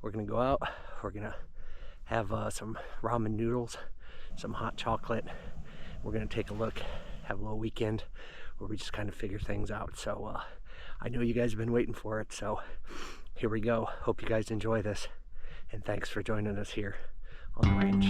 We're gonna go out. We're gonna have some ramen noodles, some hot chocolate. We're gonna take a look, have a little weekend where we just kind of figure things out. So I know you guys have been waiting for it, so here we go. Hope you guys enjoy this, and thanks for joining us here on the ranch.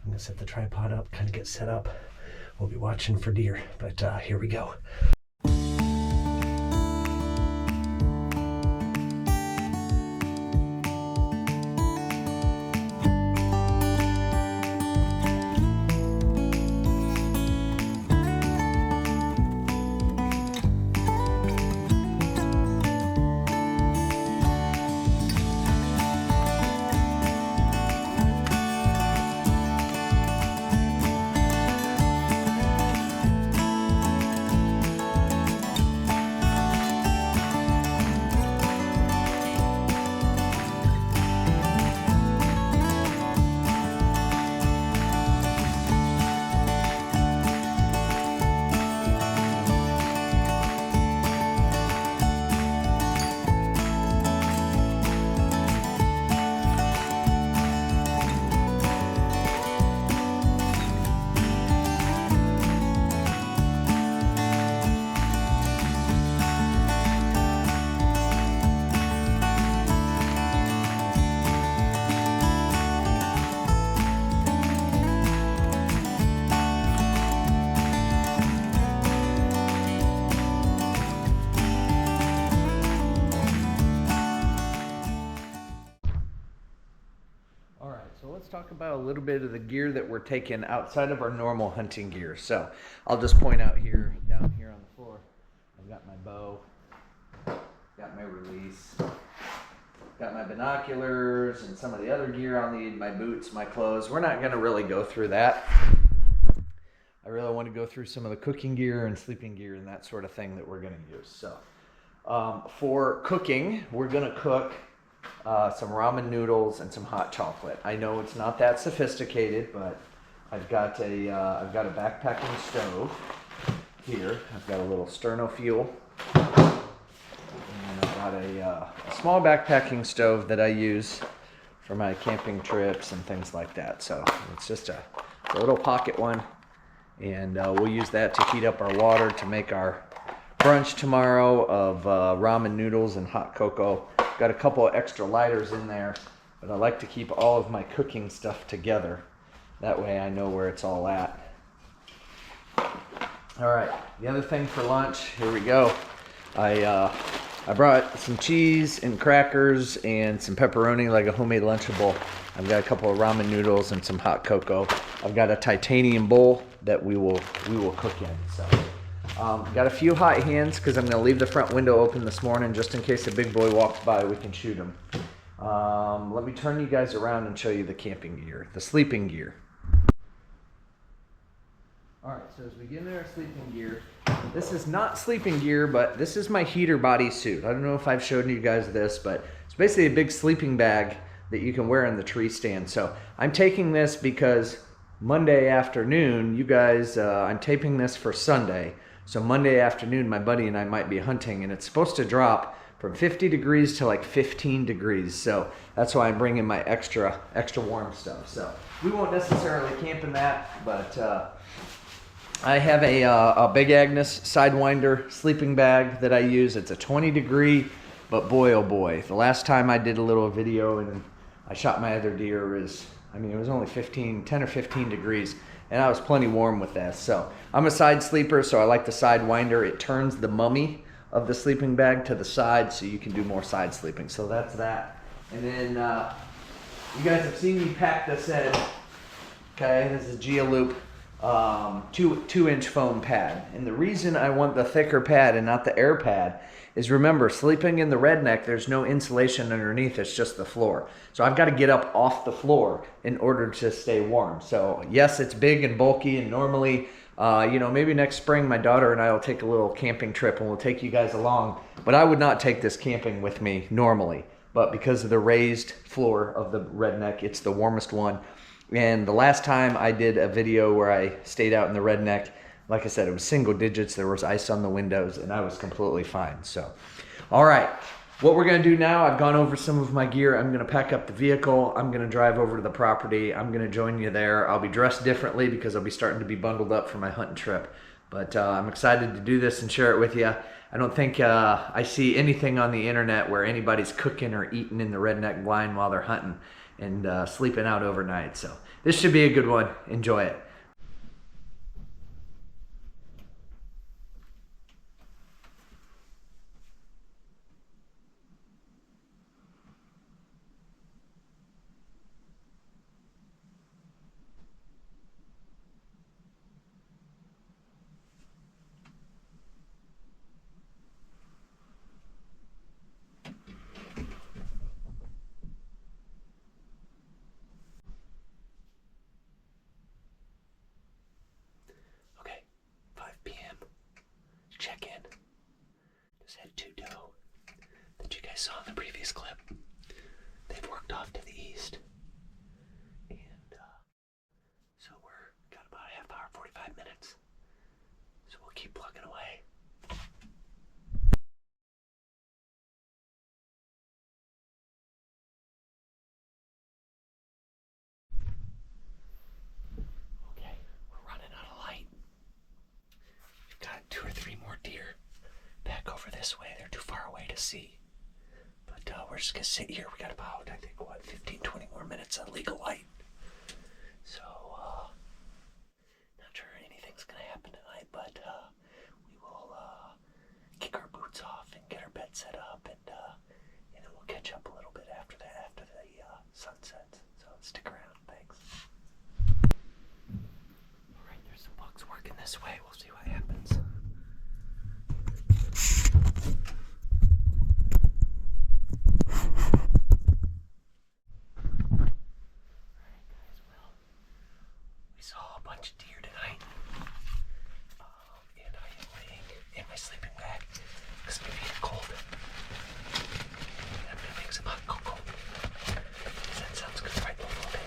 I'm gonna set the tripod up, kind of get set up. We'll be watching for deer, but here we go. So let's talk about a little bit of the gear that we're taking outside of our normal hunting gear. So I'll just point out here, down here on the floor, I've got my bow, got my release, got my binoculars and some of the other gear I'll need, my boots, my clothes. We're not gonna really go through that. I really want to go through some of the cooking gear and sleeping gear and that sort of thing that we're gonna use. So for cooking, we're gonna cook some ramen noodles and some hot chocolate. I know it's not that sophisticated, but I've got a backpacking stove here. I've got a little Sterno fuel, and I've got a small backpacking stove that I use for my camping trips and things like that. So it's just a little pocket one, and we'll use that to heat up our water to make our brunch tomorrow of ramen noodles and hot cocoa. Got a couple of extra lighters in there, but I like to keep all of my cooking stuff together. That way I know where it's all at. All right, the other thing for lunch, here we go. I brought some cheese and crackers and some pepperoni, like a homemade Lunchable. I've got a couple of ramen noodles and some hot cocoa. I've got a titanium bowl that we will cook in. So. Got a few hot hands because I'm going to leave the front window open this morning just in case a big boy walks by, we can shoot him. Let me turn you guys around and show you the camping gear, the sleeping gear. Alright, so as we get into our sleeping gear, this is not sleeping gear, but this is my heater body suit. I don't know if I've shown you guys this, but it's basically a big sleeping bag that you can wear in the tree stand. So I'm taking this because Monday afternoon, you guys, I'm taping this for Sunday. So Monday afternoon, my buddy and I might be hunting, and it's supposed to drop from 50 degrees to like 15 degrees. So that's why I'm bringing my extra warm stuff. So we won't necessarily camp in that, but I have a Big Agnes Sidewinder sleeping bag that I use. It's a 20 degree, but boy, oh boy. The last time I did a little video and I shot my other deer it was only 10 or 15 degrees. and I was plenty warm with this. So I'm a side sleeper, so I like the side winder. It turns the mummy of the sleeping bag to the side, so you can do more side sleeping. So that's that. And then you guys have seen me pack this in. Okay, this is Geoloop 2-inch foam pad. And the reason I want the thicker pad and not the air pad is, remember, sleeping in the redneck, there's no insulation underneath, it's just the floor. So I've got to get up off the floor in order to stay warm. So yes, it's big and bulky, and normally, maybe next spring my daughter and I will take a little camping trip and we'll take you guys along. But I would not take this camping with me normally. But because of the raised floor of the redneck, it's the warmest one. And the last time I did a video where I stayed out in the redneck, like I said, it was single digits. There was ice on the windows, and I was completely fine. So, all right. What we're going to do now, I've gone over some of my gear. I'm going to pack up the vehicle. I'm going to drive over to the property. I'm going to join you there. I'll be dressed differently because I'll be starting to be bundled up for my hunting trip. But I'm excited to do this and share it with you. I don't think I see anything on the internet where anybody's cooking or eating in the redneck blind while they're hunting and sleeping out overnight. So this should be a good one. Enjoy it. Okay, 5 p.m. Check in. Just had 2 doe that you guys saw in the previous clip. They've worked off to the east. And so we're got about a half hour, 45 minutes. So we'll keep plugging away. Okay, we're running out of light. We've got 2 or 3 more deer back over this way. They're too far away to see. But we're just gonna sit here. We got about, I think, 15, 20 more minutes of legal light. So, not sure anything's gonna happen tonight, but we will kick our boots off and get our bed set up, and then we'll catch up a little bit after that, after the sun sets. So stick around. Thanks. All right, there's some bugs working this way. We'll see what happens. We saw a bunch of deer tonight, and I am laying in my sleeping bag because I'm getting cold. I'm gonna make some hot cocoa. That sounds good, right? A little bit.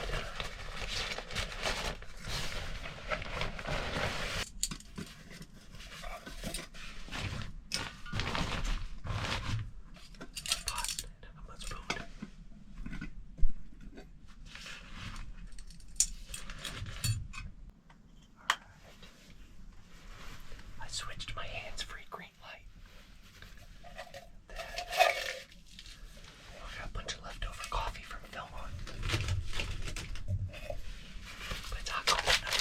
Pot and have a spoon. I switched my hands-free green light. Then I got a bunch of leftover coffee from Belmont. But it's hot cocoa night.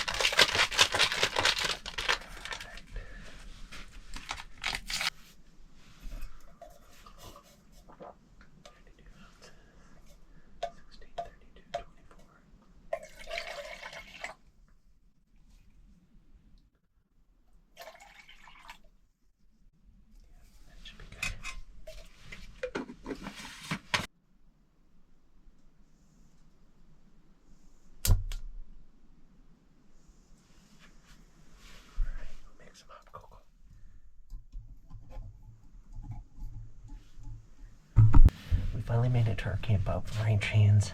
Alright. 92 ounces. 16, 32, 24. That should be good. Alright, we'll make some hot cocoa. We finally made it to our camp out for range hands,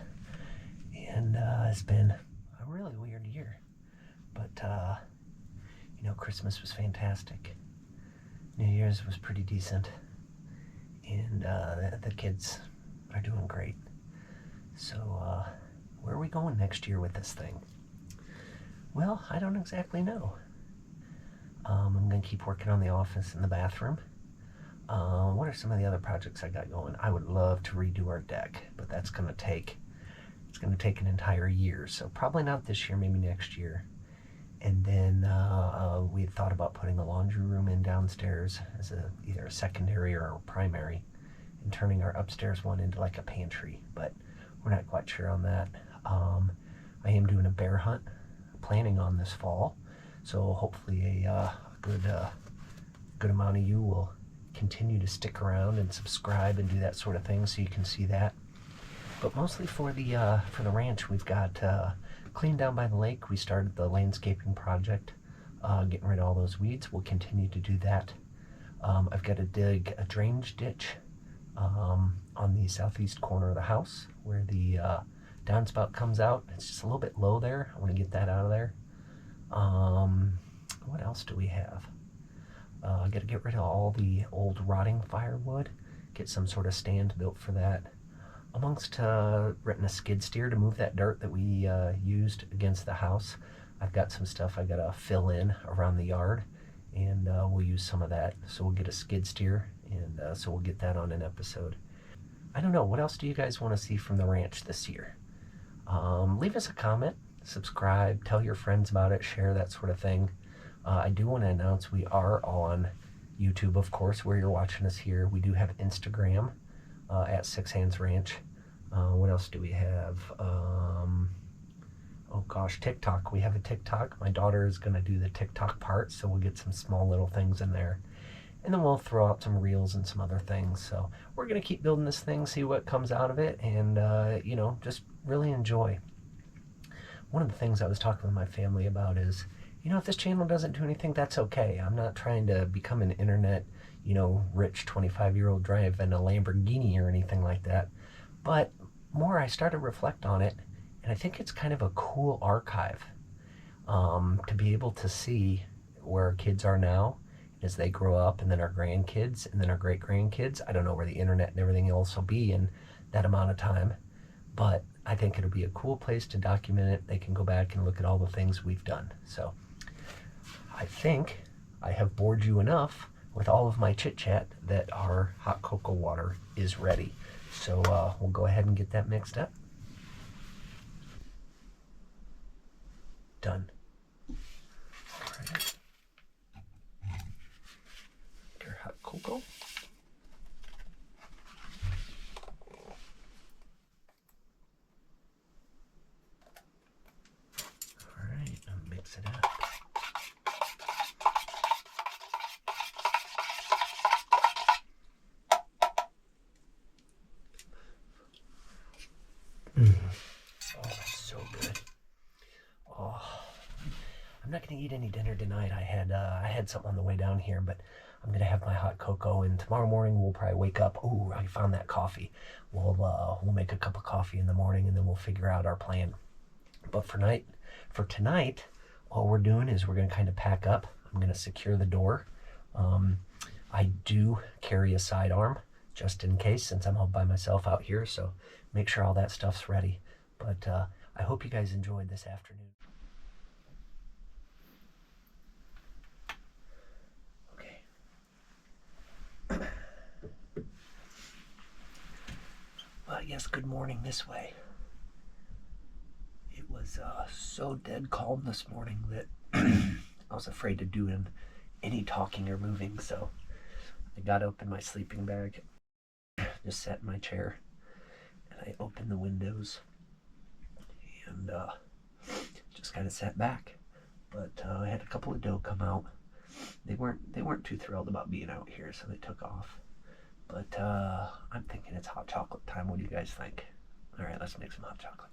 and it's been a really weird year. But Christmas was fantastic. New Year's was pretty decent, and the kids are doing great. So where are we going next year with this thing? Well, I don't exactly know. I'm going to keep working on the office and the bathroom. What are some of the other projects I got going? I would love to redo our deck, but that's going to take an entire year. So probably not this year, maybe next year. And then we had thought about putting a laundry room in downstairs as either a secondary or a primary, and turning our upstairs one into like a pantry, but we're not quite sure on that. I am doing a bear hunt, planning on this fall, so hopefully a good amount of you will continue to stick around and subscribe and do that sort of thing, so you can see that. But mostly for the ranch, we've got clean down by the lake. We started the landscaping project, getting rid of all those weeds. We'll continue to do that. I've got to dig a drainage ditch on the southeast corner of the house where the downspout comes out. It's just a little bit low there. I want to get that out of there. What else do we have? I got to get rid of all the old rotting firewood, get some sort of stand built for that. Amongst renting a skid steer to move that dirt that we used against the house, I've got some stuff I gotta fill in around the yard, and we'll use some of that. So we'll get a skid steer, and so we'll get that on an episode. I don't know, what else do you guys want to see from the ranch this year? Leave us a comment, subscribe, tell your friends about it, share that sort of thing. I do want to announce we are on YouTube, of course, where you're watching us here. We do have Instagram at Six Hands Ranch. What else do we have? Oh gosh, TikTok. We have a TikTok. My daughter is going to do the TikTok part, so we'll get some small little things in there. And then we'll throw out some reels and some other things. So we're going to keep building this thing, see what comes out of it, and, just really enjoy. One of the things I was talking with my family about is, if this channel doesn't do anything, that's okay. I'm not trying to become an internet, rich 25-year-old driving a Lamborghini or anything like that. But more I started to reflect on it, and I think it's kind of a cool archive to be able to see where our kids are now as they grow up, and then our grandkids, and then our great-grandkids. I don't know where the internet and everything else will be in that amount of time, but I think it'll be a cool place to document it. They can go back and look at all the things we've done. So I think I have bored you enough with all of my chit-chat that our hot cocoa water is ready. So we'll go ahead and get that mixed up. Done. All right. Your hot cocoa. All right, I'll mix it up. Oh, that's so good. Oh, I'm not gonna eat any dinner tonight. I had something on the way down here, but I'm gonna have my hot cocoa, and tomorrow morning we'll probably wake up. Oh, I found that coffee. We'll make a cup of coffee in the morning, and then we'll figure out our plan. But for tonight, all we're doing is we're gonna kind of pack up. I'm gonna secure the door. I do carry a sidearm just in case, since I'm all by myself out here. So make sure all that stuff's ready. But I hope you guys enjoyed this afternoon. Okay. Well, yes, good morning this way. It was so dead calm this morning that I was afraid to do any talking or moving, so I got up in my sleeping bag, just sat in my chair, and I opened the windows and just kind of sat back. But I had a couple of doe come out. They weren't too thrilled about being out here, so they took off. But I'm thinking it's hot chocolate time. What do you guys think? All right, let's make some hot chocolate.